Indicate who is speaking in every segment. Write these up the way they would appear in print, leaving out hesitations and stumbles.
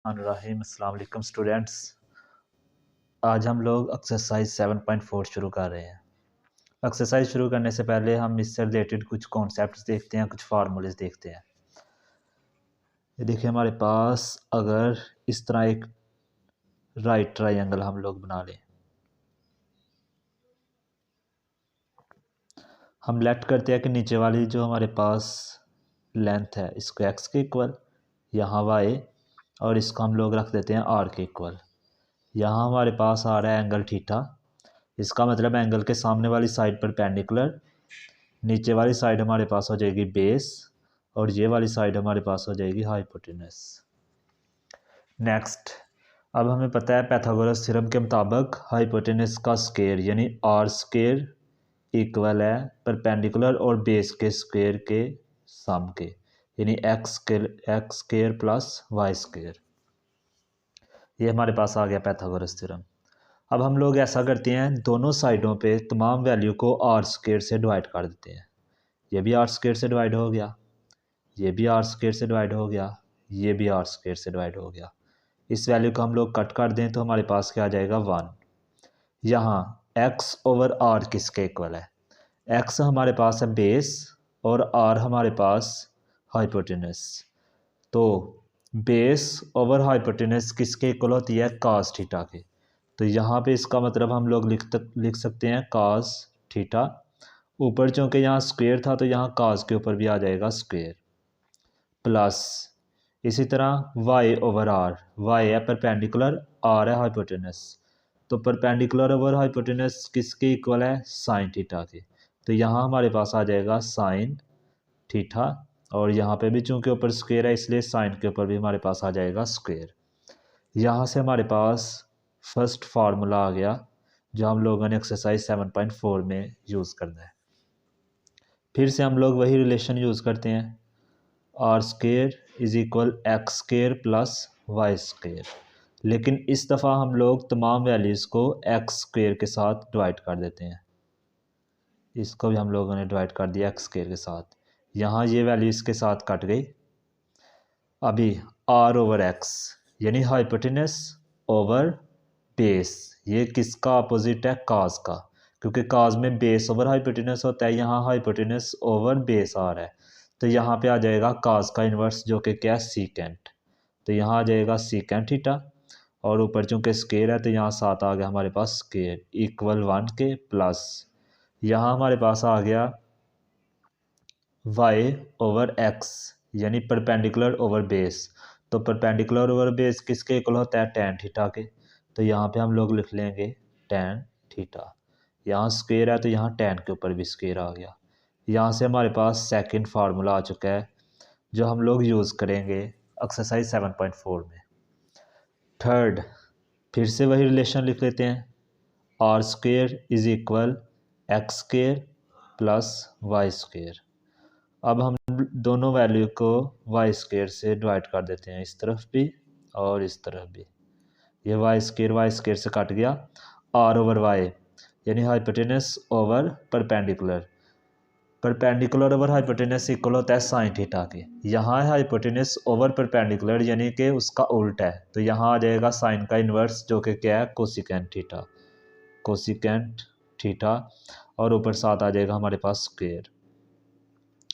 Speaker 1: अस्सलाम वालेकुम स्टूडेंट्स। आज हम लोग एक्सरसाइज 7.4 शुरू कर रहे हैं। एक्सरसाइज शुरू करने से पहले हम इससे रिलेटेड कुछ कॉन्सेप्ट्स देखते हैं, कुछ फार्मूलेस देखते हैं। ये देखिए, हमारे पास अगर इस तरह एक राइट ट्रायंगल हम लोग बना लें, हम लेट करते हैं कि नीचे वाली जो हमारे पास लेंथ है इसको एक्स के इक्वल, यहाँ वाई, और इसको हम लोग रख देते हैं आर के इक्वल। यहाँ हमारे पास आ रहा है एंगल थीटा। इसका मतलब एंगल के सामने वाली साइड परपेंडिकुलर, नीचे वाली साइड हमारे पास हो जाएगी बेस, और ये वाली साइड हमारे पास हो जाएगी हाइपोटेनस। नेक्स्ट, अब हमें पता है पाइथागोरस थ्योरम के मुताबिक हाइपोटेनस का स्क्वायर यानी आर स्क्वायर इक्वल है परपेंडिकुलर और बेस के स्क्वायर के सम के, यानी X square plus Y square. ये हमारे पास आ गया पाइथागोरस थ्योरम। अब हम लोग ऐसा करते हैं, दोनों साइडों पे तमाम वैल्यू को आर स्क्वायर से डिवाइड कर देते हैं। ये भी आर स्क्वायर से डिवाइड हो गया, ये भी आर स्क्वायर से डिवाइड हो गया, ये भी आर स्क्वायर से डिवाइड हो गया। इस वैल्यू को हम लोग कट कर दें तो हमारे पास क्या आ जाएगा 1। यहाँ एक्स ओवर आर किसके इक्वल है? एक्स हमारे पास है बेस और आर हमारे पास हाइपोटेनस। तो बेस ओवर हाइपोटेनस किसके इक्वल होती है? कास थीटा के। तो यहाँ पे इसका मतलब हम लोग लिख सकते हैं कास थीटा। ऊपर चूँकि यहाँ स्क्वायर था तो यहाँ कास के ऊपर भी आ जाएगा स्क्वायर, प्लस इसी तरह वाई ओवर आर, वाई है परपेंडिकुलर, आर है हाइपोटेनस। तो परपेंडिकुलर ओवर हाइपोटेनस किसके इक्वल है? साइन थीटा के। तो यहाँ हमारे पास आ जाएगा साइन थीटा, और यहाँ पे भी चूँकि ऊपर स्क्वायर है इसलिए साइन के ऊपर भी हमारे पास आ जाएगा स्क्वायर। यहाँ से हमारे पास फर्स्ट फार्मूला आ गया जो हम लोगों ने एक्सरसाइज 7.4 में यूज़ करना है। फिर से हम लोग वही रिलेशन यूज़ करते हैं, are square is equal x square plus Y square. लेकिन इस दफ़ा हम लोग तमाम वैल्यूज़ को एक्स स्क्वायर के साथ डिवाइड कर देते हैं। इसको भी हम लोगों ने डिवाइड कर दिया एक्स स्क्वायर के साथ। यहाँ ये वैल्यू इसके साथ कट गई। अभी आर ओवर एक्स यानी हाइपोटेनस ओवर बेस, ये किसका अपोजिट है? काज का, क्योंकि काज में बेस ओवर हाइपोटेनस होता है, यहाँ हाइपोटेनस ओवर बेस आ रहा है। तो यहाँ पे आ जाएगा काज का इन्वर्स जो कि क्या है? सीकेंट। तो यहाँ आ जाएगा सीकेंट थीटा, और ऊपर चूँकि स्क्वायर है तो यहाँ साथ आ गया हमारे पास स्क्वायर इक्वल 1 के, प्लस यहाँ हमारे पास आ गया वाई ओवर एक्स यानी परपेंडिकुलर ओवर बेस। तो परपेंडिकुलर ओवर बेस किसके इक्वल होता है? टैन थीटा के। तो यहाँ पे हम लोग लिख लेंगे टैन थीटा। यहाँ स्क्वायर है तो यहाँ टैन के ऊपर भी स्क्वायर आ गया। यहाँ से हमारे पास सेकंड फार्मूला आ चुका है जो हम लोग यूज़ करेंगे एक्सरसाइज 7.4 में। थर्ड, फिर से वही रिलेशन लिख लेते हैं, are square is equal x square plus Y square. अब हम दोनों वैल्यू को वाई स्क्वायर से डिवाइड कर देते हैं, इस तरफ भी और इस तरफ भी। ये वाई स्क्वायर से कट गया। आर ओवर वाई यानी hypotenuse over perpendicular, perpendicular over hypotenuse equal होता है साइन थीटा के। यहाँ है हाइपोटेनस ओवर परपेंडिकुलर यानी कि उसका उल्ट है, तो यहाँ आ जाएगा साइन का इन्वर्स जो कि क्या है? कोसिकेंट थीटा, कोसिकेंट थीटा, और ऊपर साथ आ जाएगा हमारे पास स्क्वायर।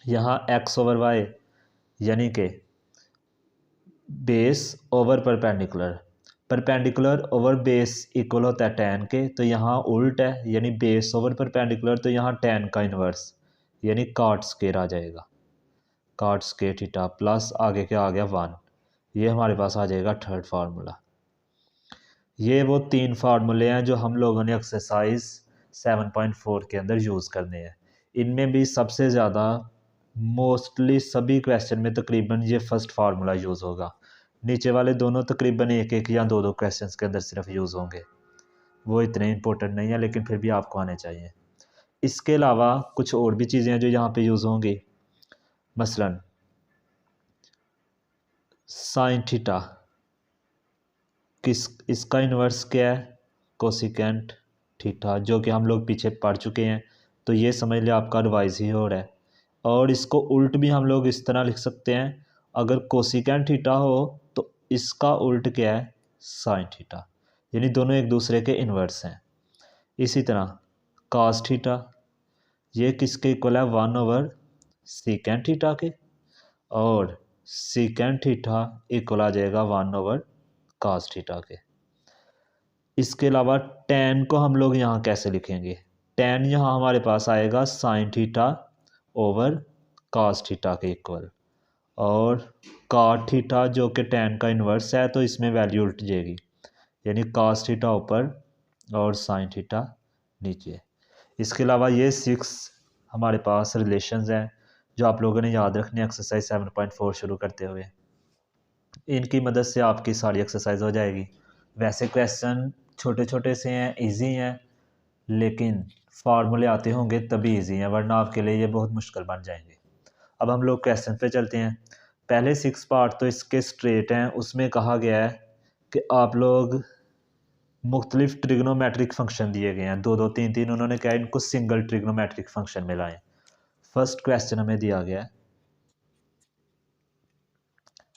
Speaker 1: यहाँ एक्स ओवर वाई यानी कि base over perpendicular, perpendicular over base equal होता है टैन के। तो यहाँ उल्ट है यानी बेस ओवर परपेंडिकुलर, तो यहाँ टैन का इन्वर्स यानी कॉट स्क्वायर आ जाएगा, कॉट स्क्वायर थीटा, प्लस आगे क्या आ गया 1। ये हमारे पास आ जाएगा थर्ड फार्मूला। ये वो 3 फार्मूले हैं जो हम लोगों ने एक्सरसाइज 7.4 के अंदर यूज़ करने हैं। इनमें भी सबसे ज़्यादा मोस्टली सभी क्वेश्चन में तकरीबन ये फर्स्ट फार्मूला यूज़ होगा। नीचे वाले दोनों तकरीबन एक एक या दो क्वेश्चंस के अंदर सिर्फ यूज़ होंगे, वो इतने इंपॉर्टेंट नहीं है, लेकिन फिर भी आपको आने चाहिए। इसके अलावा कुछ और भी चीज़ें हैं जो यहाँ पे यूज़ होंगी, मसलन साइन थीटा, इसका इन्वर्स क्या है? कोसिकेंट थीटा, जो कि हम लोग पीछे पढ़ चुके हैं, तो ये समझ लिया आपका रिवाइज ही हो रहा है। और इसको उल्ट भी हम लोग इस तरह लिख सकते हैं, अगर कोसिकेंट थीटा हो तो इसका उल्ट क्या है, साइन थीटा, यानी दोनों एक दूसरे के इन्वर्स हैं। इसी तरह कास थीटा, ये किसके इक्वल है, 1/सेकेंड थीटा के, और सेकेंड थीटा इक्वल आ जाएगा 1/कास थीटा के। इसके अलावा टैन को हम लोग यहाँ कैसे लिखेंगे, टैन यहाँ हमारे पास आएगा sine theta over cos theta के इक्वल, और काट थीटा जो कि टैन का इन्वर्स है तो इसमें वैल्यू उल्ट जाएगी, यानी कास थीटा ऊपर और साइन थीटा नीचे। इसके अलावा ये 6 हमारे पास रिलेशंस हैं जो आप लोगों ने याद रखने एक्सरसाइज 7.4 शुरू करते हुए। इनकी मदद से आपकी सारी एक्सरसाइज हो जाएगी। वैसे क्वेश्चन छोटे छोटे से हैं, इजी हैं, लेकिन फार्मूले आते होंगे तभी इजी हैं, वरना आपके लिए ये बहुत मुश्किल बन जाएंगे। अब हम लोग क्वेश्चन पे चलते हैं। पहले 6 पार्ट तो इसके स्ट्रेट हैं, उसमें कहा गया है कि आप लोग मुख्तलिफ ट्रिग्नोमेट्रिक फंक्शन दिए गए हैं, 2 2 3 3, उन्होंने कहा इनको सिंगल ट्रिग्नोमेट्रिक फंक्शन में लाएं। फर्स्ट क्वेश्चन हमें दिया गया है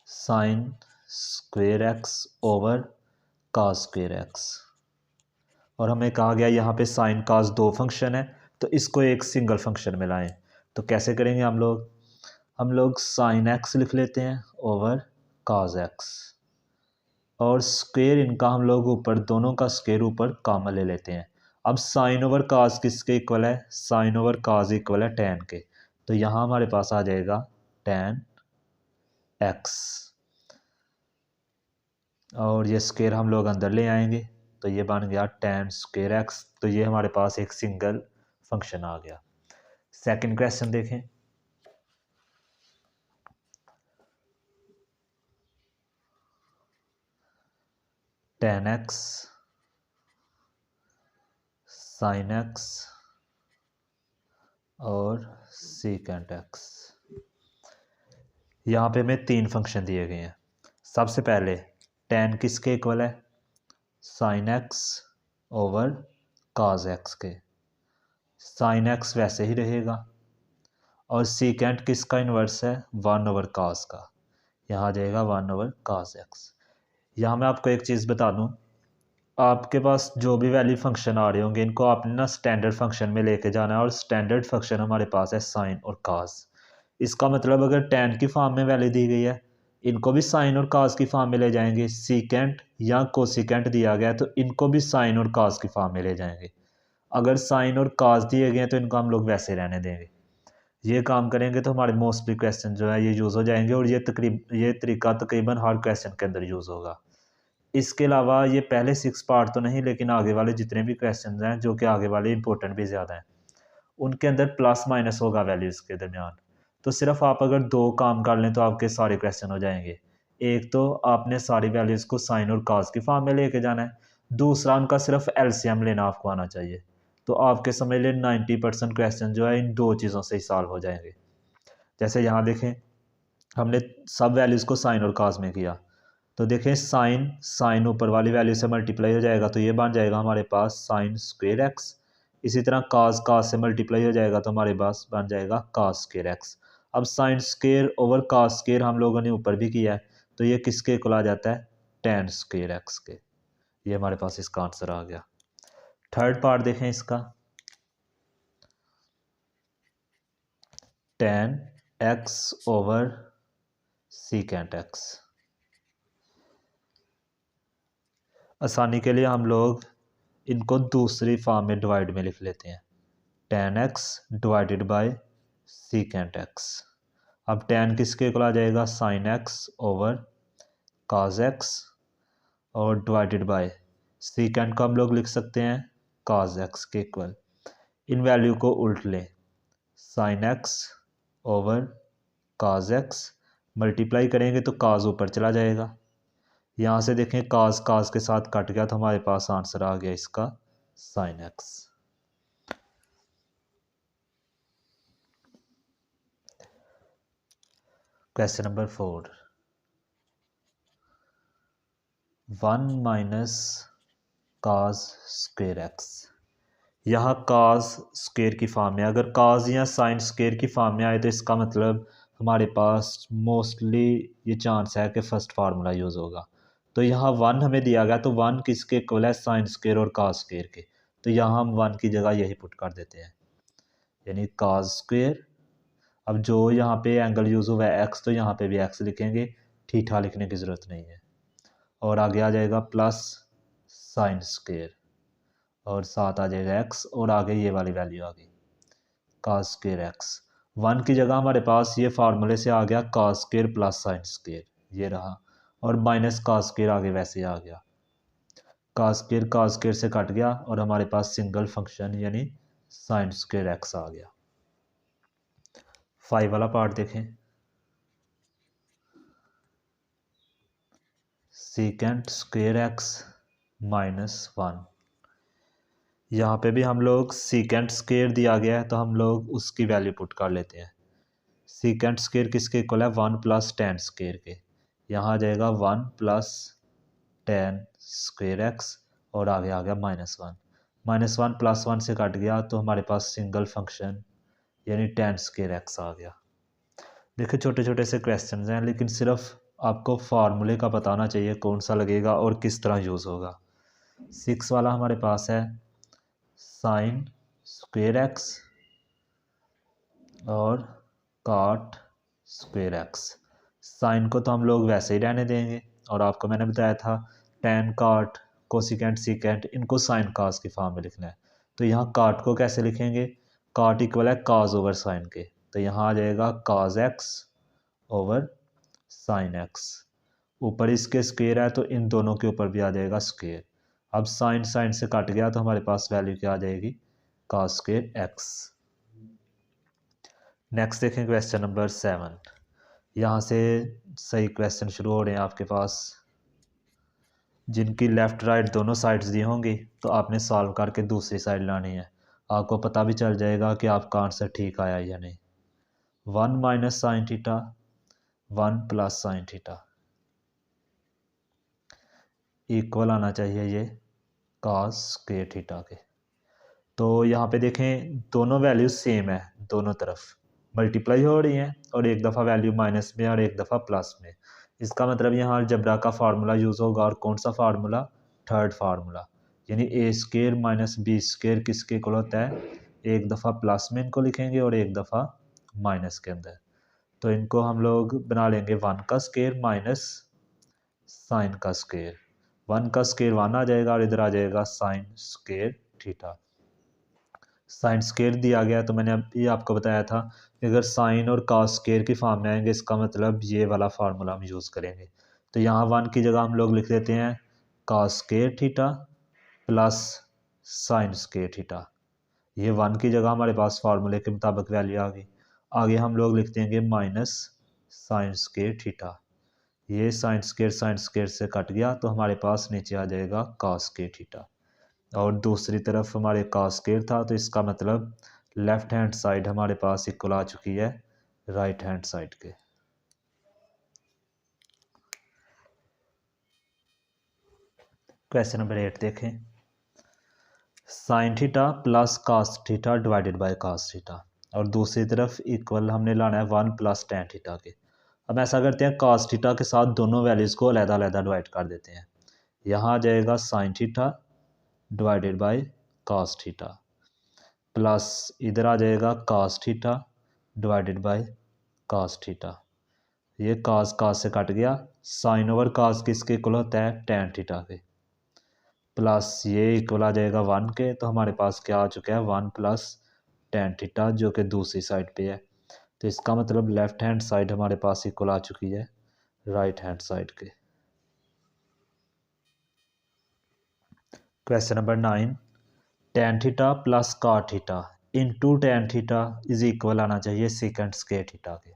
Speaker 1: साइन स्क्वेयर एक्स ओवर कास स्क्वेयर एक्स, और हमें कहा गया यहाँ पे साइन कास 2 फंक्शन है तो इसको एक सिंगल फंक्शन में लाएं। तो कैसे करेंगे हम लोग साइन एक्स लिख लेते हैं ओवर कास एक्स, और स्क्वेयर इनका हम लोग ऊपर, दोनों का स्क्वेयर ऊपर कॉमन ले लेते हैं। अब साइन ओवर कास किसके इक्वल है, साइन ओवर कास इक्वल है टैन के, तो यहाँ हमारे पास आ जाएगा टैन एक्स, और ये स्क्वेयर हम लोग अंदर ले आएंगे तो ये बन गया टैन स्क्वेयर एक्स, तो ये हमारे पास एक सिंगल फंक्शन आ गया। सेकंड क्वेश्चन देखें। टैन एक्स साइन एक्स और सीकेंट एक्स, यहाँ पे हमें 3 फंक्शन दिए गए हैं। सबसे पहले टैन किसके इक्वल है, साइन एक्स ओवर काज एक्स के, साइन एक्स वैसे ही रहेगा, और सीकेंट किसका इन्वर्स है, 1/काज का, यहाँ आ जाएगा 1/काज एक्स। यहाँ मैं आपको एक चीज़ बता दूँ, आपके पास जो भी वैल्यू फंक्शन आ रहे होंगे इनको आपने ना स्टैंडर्ड फंक्शन में लेके जाना है, और स्टैंडर्ड फंक्शन हमारे पास है साइन और काज। इसका मतलब अगर टैन की फॉर्म में वैल्यू दी गई है, इनको भी साइन और काज की फॉर्म में ले जाएंगे। सीकेंट या कोसिकेंट दिया गया है तो इनको भी साइन और काज की फॉर्म में ले जाएंगे। अगर साइन और काज दिए गए हैं तो इनको हम लोग वैसे रहने देंगे। ये काम करेंगे तो हमारे मोस्टली क्वेश्चन जो है ये यूज़ हो जाएंगे, और ये तरीका तकरीबन हर क्वेश्चन के अंदर यूज़ होगा। इसके अलावा ये पहले 6 पार्ट तो नहीं, लेकिन आगे वाले जितने भी क्वेश्चन हैं जो कि आगे वाले इंपॉर्टेंट भी ज़्यादा हैं, उनके अंदर प्लस माइनस होगा वैल्यूज़ के दरमियान। तो सिर्फ आप अगर 2 काम कर लें तो आपके सारे क्वेश्चन हो जाएंगे। एक तो आपने सारी वैल्यूज़ को साइन और काज की फॉर्म में लेके जाना है, दूसरा उनका सिर्फ एलसीएम लेना आपको आना चाहिए। तो आपके समझ लें 90% क्वेश्चन जो है इन 2 चीज़ों से ही सॉल्व हो जाएंगे। जैसे यहाँ देखें, हमने सब वैल्यूज़ को साइन और काज में किया, तो देखें साइन साइन ऊपर वाली वैल्यू से मल्टीप्लाई हो जाएगा तो ये बन जाएगा हमारे पास साइन स्क्वेयर एक्स। इसी तरह काज काज से मल्टीप्लाई हो जाएगा तो हमारे पास बन जाएगा काज स्क्वेयर एक्स। अब साइन स्क्वेयर ओवर काज स्क्वेयर हम लोगों ने ऊपर भी किया है, तो ये किसके इक्वल आ जाता है, टेन स्क्वेयर एक्स के। ये हमारे पास इसका आंसर आ गया। थर्ड पार्ट देखें इसका, ten x over secant x. आसानी के लिए हम लोग इनको दूसरी फॉर्म में डिवाइड में लिख लेते हैं, ten x divided by secant x. अब टेन किसके इक्वल आ जाएगा, साइन एक्स ओवर काज एक्स, और डिवाइडेड बाय सीकेंट को हम लोग लिख सकते हैं काज एक्स के इक्वल। इन वैल्यू को उल्ट लें, साइन एक्स ओवर काज एक्स, मल्टीप्लाई करेंगे तो काज ऊपर चला जाएगा, यहाँ से देखें काज काज के साथ कट गया तो हमारे पास आंसर आ गया इसका sine x. Question number 4, 1 minus काज स्क्वेयर एक्स। यहाँ काज स्क्वेयर की फॉर्म में, अगर काज या साइन स्क्वेयर की फॉर्म में आए तो इसका मतलब हमारे पास मोस्टली ये चांस है कि फर्स्ट फार्मूला यूज़ होगा। तो यहाँ 1 हमें दिया गया, तो 1 किसके इक्वल है, साइन स्क्वायर और कॉस स्क्वायर के। तो यहाँ हम 1 की जगह यही पुट कर देते हैं, यानी कॉस स्क्वायर। अब जो यहाँ पे एंगल यूज़ हुआ है एक्स, तो यहाँ पे भी एक्स लिखेंगे, थीटा लिखने की ज़रूरत नहीं है। और आगे आ जाएगा प्लस साइन स्क्वायर और साथ आ जाएगा एक्स, और आगे ये वाली वैल्यू आ गई कॉस स्क्वायर एक्स। 1 की जगह हमारे पास ये फार्मूले से आ गया cos square plus sine square, ये रहा, और माइनस कॉस स्क्वायर आगे वैसे आ गया, कॉस स्क्वायर से कट गया और हमारे पास सिंगल फंक्शन यानी साइन स्क्वायर एक्स आ गया। 5 वाला पार्ट देखें, सीकेंट स्क्वायर एक्स -1। यहाँ पे भी हम लोग सीकेंट स्क्वायर दिया गया है तो हम लोग उसकी वैल्यू पुट कर लेते हैं। सीकेंट स्क्वायर किसके इक्वल है, 1 + tan स्क्वायर के। यहाँ आ जाएगा 1 + tan स्क्वायर एक्स, और आगे आ गया -1। -1 + 1 से कट गया तो हमारे पास सिंगल फंक्शन यानी tan स्क्वायर एक्स आ गया। देखिए छोटे छोटे से क्वेश्चन हैं, लेकिन सिर्फ आपको फार्मूले का बताना चाहिए कौन सा लगेगा और किस तरह यूज़ होगा। 6 वाला हमारे पास है साइन स्क्वायर एक्स और काट स्क्वायर एक्स। साइन को तो हम लोग वैसे ही रहने देंगे, और आपको मैंने बताया था टेन काट कोसिकेंट सीकेंट इनको साइन कास की फॉर्म में लिखना है। तो यहाँ काट को कैसे लिखेंगे, काट इक्वल है काज ओवर साइन के, तो यहाँ आ जाएगा काज एक्स ओवर साइन एक्स। ऊपर इसके स्क्वायर है तो इन दोनों के ऊपर भी आ जाएगा स्क्वायर। अब साइन साइन से कट गया तो हमारे पास वैल्यू क्या आ जाएगी, काज स्क्वायर एक्स। नेक्स्ट देखें क्वेश्चन नंबर 7। यहाँ से सही क्वेश्चन शुरू हो रहे हैं आपके पास, जिनकी लेफ़्ट राइट दोनों साइड्स दी होंगी तो आपने सॉल्व करके दूसरी साइड लानी है। आपको पता भी चल जाएगा कि आपका आंसर ठीक आया या नहीं। 1 - sine theta 1 + sign theta equal आना चाहिए ये कॉस स्क्वायर थीटा के। तो यहाँ पे देखें दोनों वैल्यूज सेम है, दोनों तरफ मल्टीप्लाई हो रही हैं, और एक दफ़ा वैल्यू माइनस में और एक दफ़ा प्लस में। इसका मतलब यहाँ अलजेब्रा का फार्मूला यूज़ होगा, और कौन सा फार्मूला, थर्ड फार्मूला, यानी a² - b² किसके इक्वल होता है, एक दफ़ा प्लस में इनको लिखेंगे और एक दफ़ा माइनस के अंदर। तो इनको हम लोग बना लेंगे 1 का स्क्वायर माइनस साइन का स्क्वायर। 1 का स्क्वायर 1 आ जाएगा और इधर आ जाएगा sine square theta. Sine square दिया गया तो मैंने अभी आपको बताया था कि अगर साइन और कॉस स्क्वायर की फॉर्म में आएंगे इसका मतलब ये वाला फार्मूला हम यूज़ करेंगे। तो यहाँ 1 की जगह हम लोग लिख देते हैं cos square theta plus sine square theta. ये 1 की जगह हमारे पास फार्मूले के मुताबिक वैल्यू आ गई। आगे हम लोग लिख देंगे माइनस साइन स्क्वायर थीटा। ये साइन स्क्वायर से कट गया तो हमारे पास नीचे आ जाएगा कॉस स्क्वायर थीटा, और दूसरी तरफ हमारे कॉस स्क्वायर था तो इसका मतलब लेफ्ट हैंड साइड हमारे पास इक्वल आ चुकी है राइट हैंड साइड के। क्वेश्चन नंबर 8 देखें, sine theta plus cos theta divided by cos theta, और दूसरी तरफ इक्वल हमने लाना है 1 + tan थीटा के। अब ऐसा करते हैं कॉस थीटा के साथ दोनों वैल्यूज़ को अलग-अलग डिवाइड कर देते हैं। यहाँ आ जाएगा sine theta divided by cos theta plus इधर आ जाएगा cos theta divided by cos theta. ये कॉस कॉस से कट गया, साइन ओवर कॉस किसके इक्वल होता है, tan थीटा के, प्लस ये इक्वल आ जाएगा 1 के। तो हमारे पास क्या आ चुका है 1 + tan थीटा जो कि दूसरी साइड पे है। तो इसका मतलब लेफ्ट हैंड साइड हमारे पास इक्वल आ चुकी है राइट हैंड साइड के। Question number 9, tan theta plus cot theta into tan theta is equal आना चाहिए सीकेंट स्क्वायर थीटा के।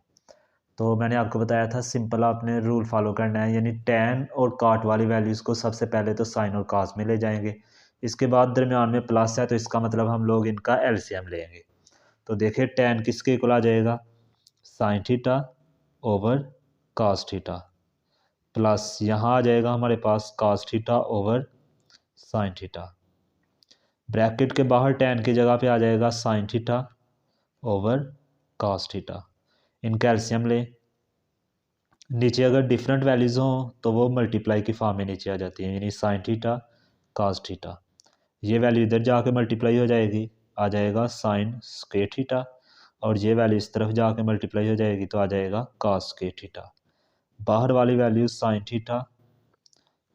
Speaker 1: तो मैंने आपको बताया था सिंपल आपने रूल फॉलो करना है, यानी tan और cot वाली वैल्यूज़ को सबसे पहले तो साइन और cos में ले जाएंगे, इसके बाद दरमियान में प्लस है तो इसका मतलब हम लोग इनका एलसीएम लेंगे। तो देखिए tan किसके इक्वल आ जाएगा, sign theta over cos theta, plus यहाँ आ जाएगा हमारे पास cos theta over sine theta. Bracket के बाहर tan की जगह पे आ जाएगा sign theta over cos theta. इनका एलसीएम लें। नीचे अगर डिफरेंट वैल्यूज़ हों तो वो मल्टीप्लाई की फॉर्म में नीचे आ जाती है, यानी साइन थीटा कास थीटा। ये वैल्यू इधर जाके मल्टीप्लाई हो जाएगी, आ जाएगा साइन स्क्वायर थीटा, और ये वैल्यू इस तरफ जाके मल्टीप्लाई हो जाएगी तो आ जाएगा कास स्क्वायर थीटा। बाहर वाली value sine theta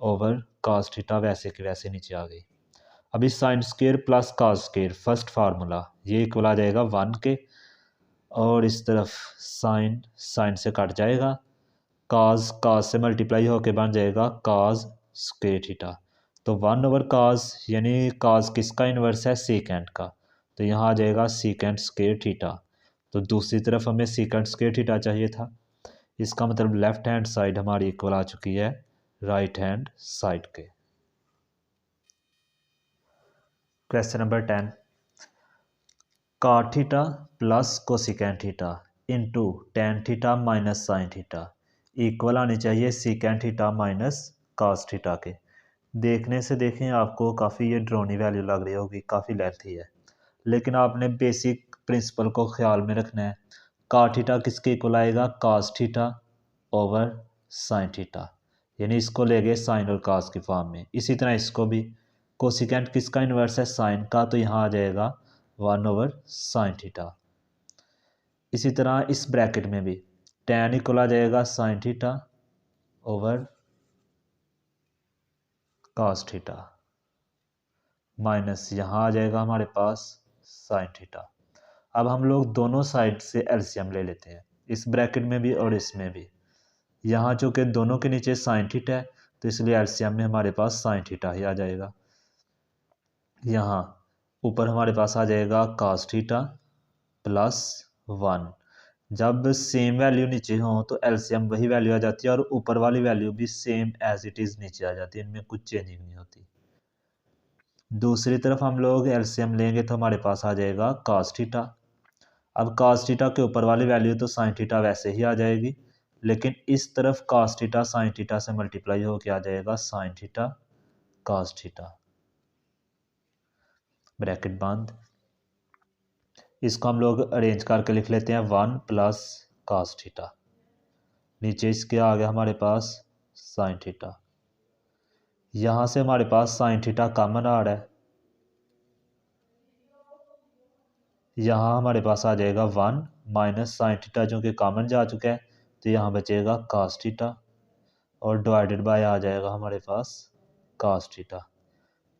Speaker 1: over cos theta वैसे की वैसे नीचे आ गई। अभी sine square plus cos square first formula, ये इक्वल आ जाएगा 1 के, और इस तरफ साइन साइन से कट जाएगा, काज काज से मल्टीप्लाई होके बन जाएगा काज स्क्वायर थीटा। तो 1 ओवर काज, यानी काज किसका इन्वर्स है, सीकेंट का, तो यहाँ आ जाएगा सीकेंट स्क्वायर थीटा। तो दूसरी तरफ हमें सीकेंट स्क्वायर थीटा चाहिए था, इसका मतलब लेफ्ट हैंड साइड हमारी इक्वल आ चुकी है राइट हैंड साइड के। Question number 10, cot theta plus cosecant theta into tan theta minus sine theta equal आनी चाहिए secant theta minus cos theta के। देखने से देखें आपको काफ़ी ये ड्रोनी वैल्यू लग रही होगी, काफ़ी लेंथी है, लेकिन आपने बेसिक प्रिंसिपल को ख्याल में रखना है। कॉट थीटा किसके इक्वल आएगा, cos theta over sine theta, यानी इसको ले गए साइन और कॉस की फॉर्म में। इसी तरह इसको भी, कोसिकेंट किसका इन्वर्स है, साइन का, तो यहाँ आ जाएगा 1 ओवर साइन थीटा। इसी तरह इस ब्रैकेट में भी tan इक्वल आ जाएगा sign theta over cos theta, minus यहाँ आ जाएगा हमारे पास साइन थीटा। अब हम लोग दोनों साइड से एलसीएम ले लेते हैं, इस ब्रैकेट में भी और इसमें भी। यहाँ चूँकि दोनों के नीचे साइन थीटा है तो इसलिए एलसीएम में हमारे पास साइन थीटा ही आ जाएगा। यहाँ ऊपर हमारे पास आ जाएगा कॉस थीटा प्लस 1। जब सेम वैल्यू नीचे हो तो एलसीएम वही वैल्यू आ जाती है और ऊपर वाली वैल्यू भी सेम एज इट इज़ नीचे आ जाती है, इनमें कुछ चेंजिंग नहीं होती। दूसरी तरफ हम लोग एलसीएम लेंगे तो हमारे पास आ जाएगा कॉस थीटा। अब कॉस थीटा के ऊपर वाली वैल्यू तो साइन थीटा वैसे ही आ जाएगी, लेकिन इस तरफ कॉस थीटा साइन थीटा से मल्टीप्लाई होकर आ जाएगा sine theta cos theta, bracket बंद। इसको हम लोग अरेंज करके लिख लेते हैं 1 प्लस कॉस थीटा, नीचे इसके आ गया हमारे पास साइन थीटा। यहाँ से हमारे पास साइन थीटा कॉमन आ रहा है, यहाँ हमारे पास आ जाएगा 1 माइनस साइन थीटा जो कि कॉमन जा चुका है, तो यहाँ बचेगा कॉस थीटा और डिवाइडेड बाय आ जाएगा हमारे पास कॉस थीटा।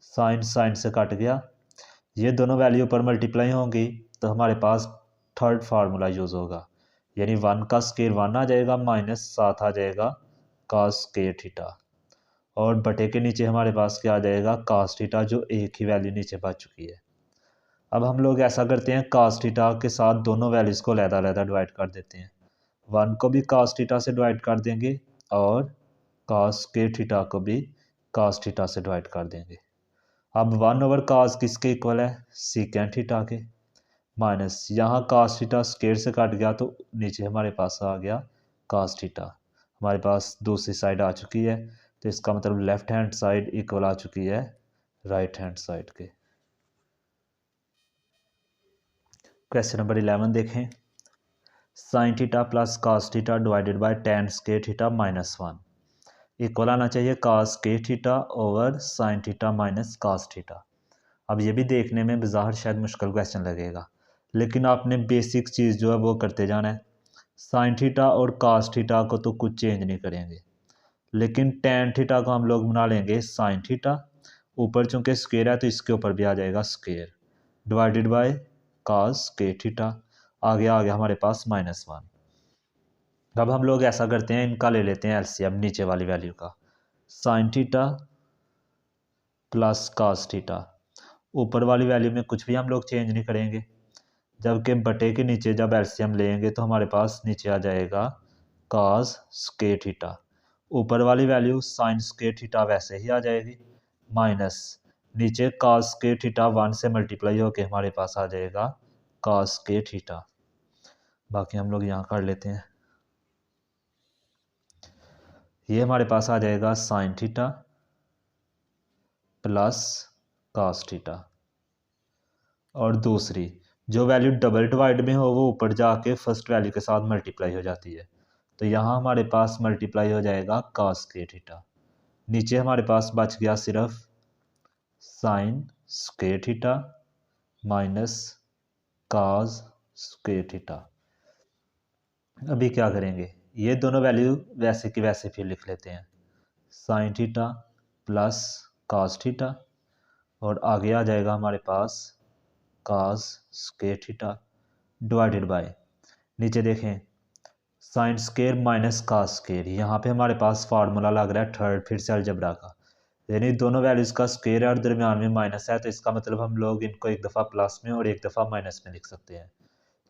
Speaker 1: साइन साइन से कट गया, ये दोनों वैल्यू पर मल्टीप्लाई होंगी तो हमारे पास थर्ड फार्मूला यूज़ होगा, यानी 1 का स्क्वायर 1 आ जाएगा माइनस साथ आ जाएगा कॉस स्क्वायर थीटा, और बटे के नीचे हमारे पास क्या आ जाएगा कॉस थीटा, जो एक ही वैल्यू नीचे बच चुकी है। अब हम लोग ऐसा करते हैं, कॉस थीटा के साथ दोनों वैल्यूज़ को अलग-अलग डिवाइड कर देते हैं। 1 को भी कॉस थीटा से डिवाइड कर देंगे और कॉस स्क्वायर थीटा को भी कॉस थीटा से डिवाइड कर देंगे। अब 1 ओवर कॉस किसके इक्वल है, सीकेंट थीटा के, माइनस यहाँ कॉस थीटा स्क्वायर से कट गया तो नीचे हमारे पास आ गया कॉस थीटा, हमारे पास दूसरी साइड आ चुकी है, तो इसका मतलब लेफ्ट हैंड साइड इक्वल आ चुकी है राइट हैंड साइड के। क्वेश्चन नंबर 11 देखें, sine theta plus cos theta divided by ten square theta minus 1 equal आना चाहिए cos square theta over sine theta minus cos theta. अब ये भी देखने में बाज़ाहिर शायद मुश्किल क्वेश्चन लगेगा, लेकिन आपने बेसिक चीज़ जो है वो करते जाना है। साइन थीटा और कॉस थीटा को तो कुछ चेंज नहीं करेंगे, लेकिन टेन थीटा को हम लोग बना लेंगे साइन थीटा, ऊपर चूँकि स्क्वायर है तो इसके ऊपर भी आ जाएगा square, divided by cos square theta, आ गया हमारे पास माइनस 1। अब हम लोग ऐसा करते हैं, इनका ले लेते हैं एलसीएम नीचे वाली वैल्यू का, sine theta plus cos theta, ऊपर वाली वैल्यू में कुछ भी हम लोग चेंज नहीं करेंगे, जबकि बटे के नीचे जब एलसीएम लेंगे तो हमारे पास नीचे आ जाएगा कॉस स्क्वायर थीटा, ऊपर वाली वैल्यू साइन स्क्वायर थीटा वैसे ही आ जाएगी, माइनस नीचे कॉस स्क्वायर थीटा 1 से मल्टीप्लाई होके हमारे पास आ जाएगा कॉस स्क्वायर थीटा। बाकी हम लोग यहाँ कर लेते हैं, ये हमारे पास आ जाएगा sine theta plus cos theta, और दूसरी जो वैल्यू डबल डिवाइड में हो वो ऊपर जाके फर्स्ट वैल्यू के साथ मल्टीप्लाई हो जाती है। तो यहाँ हमारे पास मल्टीप्लाई हो जाएगा cos स्क्वायर थीटा। नीचे हमारे पास बच गया सिर्फ sine square theta minus cos square theta. अभी क्या करेंगे, ये दोनों वैल्यू वैसे की वैसे फिर लिख लेते हैं, sine theta plus cos theta और आगे आ जाएगा हमारे पास cos square theta divided by, नीचे देखें sine square minus cos square. यहाँ पे हमारे पास फार्मूला लग रहा है थर्ड फिर से अलजेब्रा का, यानी दोनों वैल्यूज़ का स्क्वायर है और दरमियान में माइनस है, तो इसका मतलब हम लोग इनको एक दफ़ा प्लस में और एक दफ़ा माइनस में लिख सकते हैं।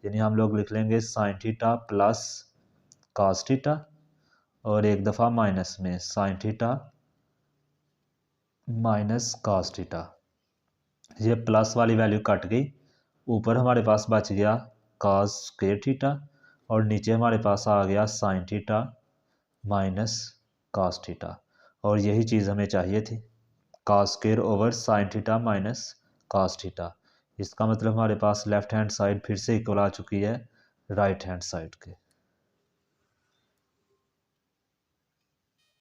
Speaker 1: यानी हम लोग लिख लेंगे sine theta plus cos theta और एक दफ़ा माइनस में sine theta minus cos theta. ये प्लस वाली वैल्यू कट गई, ऊपर हमारे पास बच गया cos स्क्वायर थीटा और नीचे हमारे पास आ गया sine theta minus cos theta. और यही चीज़ हमें चाहिए थी, cos square over sine theta minus cos theta. इसका मतलब हमारे पास लेफ्ट हैंड साइड फिर से इक्वल आ चुकी है राइट हैंड साइड के।